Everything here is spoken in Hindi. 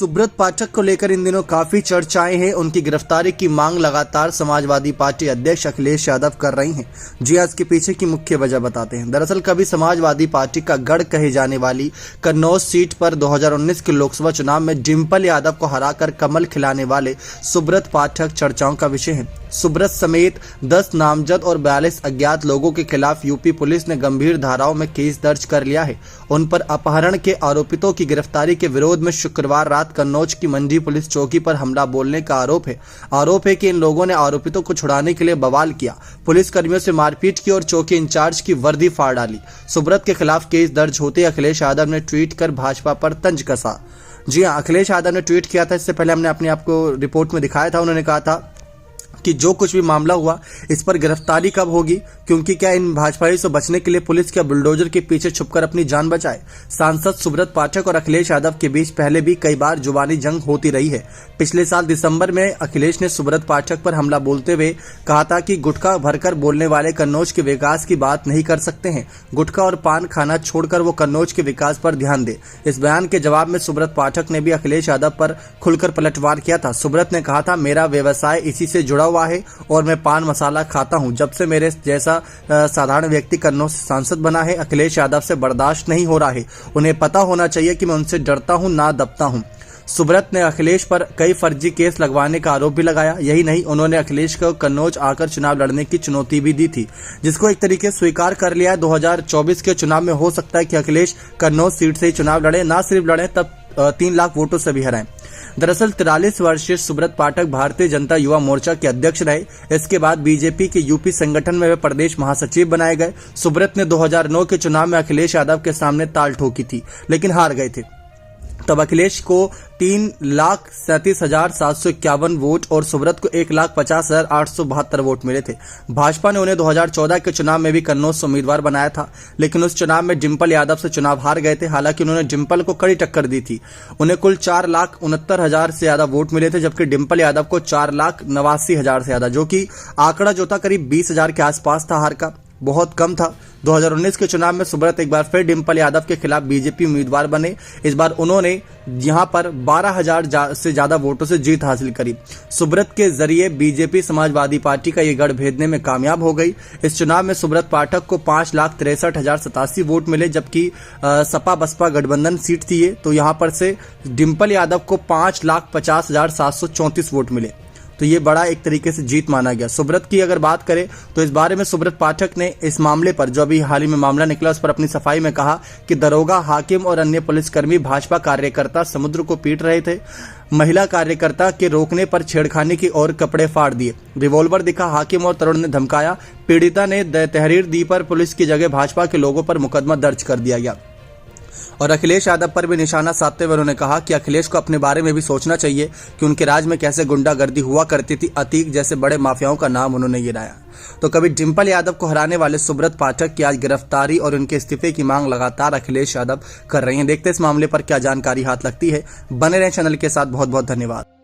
सुब्रत पाठक को लेकर इन दिनों काफी चर्चाएं हैं। उनकी गिरफ्तारी की मांग लगातार समाजवादी पार्टी अध्यक्ष अखिलेश यादव कर रही हैं। जी हां, इसके पीछे की मुख्य वजह बताते हैं। दरअसल कभी समाजवादी पार्टी का गढ़ कहे जाने वाली कन्नौज सीट पर 2019 के लोकसभा चुनाव में डिंपल यादव को हराकर कमल खिलाने वाले सुब्रत पाठक चर्चाओं का विषय है। सुब्रत समेत 10 नामजद और 42 अज्ञात लोगों के खिलाफ यूपी पुलिस ने गंभीर धाराओं में केस दर्ज कर लिया है। उन पर अपहरण के आरोपितों की गिरफ्तारी के विरोध में शुक्रवार रात कन्नौज की मंडी पुलिस चौकी पर हमला बोलने का आरोप है कि इन लोगों ने आरोपितों को छुड़ाने के लिए बवाल किया, पुलिस कर्मियों से मारपीट की और चौकी इंचार्ज की वर्दी फाड़ डाली। सुब्रत के खिलाफ केस दर्ज होते अखिलेश यादव ने ट्वीट कर भाजपा पर तंज कसा। जी हां, अखिलेश यादव ने ट्वीट किया था। इससे पहले हमने अपने आप को रिपोर्ट में दिखाया था। उन्होंने कहा था कि जो कुछ भी मामला हुआ इस पर गिरफ्तारी कब होगी, क्योंकि क्या इन भाजपाइयों से बचने के लिए पुलिस क्या बुलडोजर के पीछे छुपकर अपनी जान बचाए। सांसद सुब्रत पाठक और अखिलेश यादव के बीच पहले भी कई बार जुबानी जंग होती रही है। पिछले साल दिसंबर में अखिलेश ने सुब्रत पाठक पर हमला बोलते हुए कहा था कि गुटखा भरकर बोलने वाले कन्नौज के विकास की बात नहीं कर सकते हैं, गुटखा और पान खाना छोड़कर वो कन्नौज के विकास पर ध्यान दे। इस बयान के जवाब में सुब्रत पाठक ने भी अखिलेश यादव पर खुलकर पलटवार किया था। सुब्रत ने कहा था, मेरा व्यवसाय इसी से जुड़ा हुआ है और मैं पान मसाला खाता हूं। जब से मेरे जैसा साधारण व्यक्ति कन्नौज से सांसद बना है, अखिलेश यादव से बर्दाश्त नहीं हो रहा है। उन्हें पता होना चाहिए कि मैं उनसे डरता हूं, ना दबता हूं। सुब्रत ने अखिलेश पर कई फर्जी केस लगवाने का आरोप भी लगाया। यही नहीं, उन्होंने अखिलेश को कन्नौज आकर चुनाव लड़ने की चुनौती भी दी थी, जिसको एक तरीके से स्वीकार कर लिया है। 2024 के चुनाव में हो सकता है कि अखिलेश कन्नौज सीट से ही चुनाव लड़े, ना सिर्फ लड़े तब 3 लाख वोटों से भी हराएं। दरअसल 43 वर्षीय सुब्रत पाठक भारतीय जनता युवा मोर्चा के अध्यक्ष रहे। इसके बाद बीजेपी के यूपी संगठन में वे प्रदेश महासचिव बनाए गए। सुब्रत ने 2009 के चुनाव में अखिलेश यादव के सामने ताल ठोकी थी, लेकिन हार गए थे। तब अखिलेश को 3,37,751 वोट और सुब्रत को 1,50,872 वोट मिले थे। भाजपा ने उन्हें 2014 के चुनाव में भी कन्नौज से उम्मीदवार बनाया था, लेकिन उस चुनाव में डिंपल यादव से चुनाव हार गए थे। हालांकि उन्होंने डिंपल को कड़ी टक्कर दी थी। उन्हें कुल 4,69,000 से ज्यादा वोट मिले थे, जबकि डिंपल यादव को 4,89,000 से ज्यादा, जो कि आंकड़ा जो था करीब 20,000 के आसपास था। हार का बहुत कम था। 2019 के चुनाव में सुब्रत एक बार फिर डिंपल यादव के खिलाफ बीजेपी उम्मीदवार बने। इस बार उन्होंने यहां पर 12,000 से ज्यादा वोटों से जीत हासिल करी। सुब्रत के जरिए बीजेपी समाजवादी पार्टी का ये गढ़ भेदने में कामयाब हो गई। इस चुनाव में सुब्रत पाठक को 5,63,087 वोट मिले, जबकि सपा बसपा गठबंधन सीट थी ये, तो यहां पर से डिंपल यादव को 5,50,734 वोट मिले। तो ये बड़ा एक तरीके से जीत माना गया। सुब्रत की अगर बात करें तो इस बारे में सुब्रत पाठक ने इस मामले पर, जो अभी हाल ही में मामला निकला, उस पर अपनी सफाई में कहा कि दरोगा, हाकिम और अन्य पुलिसकर्मी भाजपा कार्यकर्ता समुद्र को पीट रहे थे। महिला कार्यकर्ता के रोकने पर छेड़खानी की और कपड़े फाड़ दिए, रिवॉल्वर दिखा, हाकिम और तरुण ने धमकाया। पीड़िता ने तहरीर दी पर पुलिस की जगह भाजपा के लोगों पर मुकदमा दर्ज कर दिया गया। और अखिलेश यादव पर भी निशाना साधते हुए उन्होंने कहा कि अखिलेश को अपने बारे में भी सोचना चाहिए कि उनके राज में कैसे गुंडागर्दी हुआ करती थी। अतीक जैसे बड़े माफियाओं का नाम उन्होंने गिनाया। तो कभी डिंपल यादव को हराने वाले सुब्रत पाठक की आज गिरफ्तारी और उनके इस्तीफे की मांग लगातार अखिलेश यादव कर रहे हैं। देखते हैं इस मामले पर क्या जानकारी हाथ लगती है। बने रहें चैनल के साथ। बहुत बहुत धन्यवाद।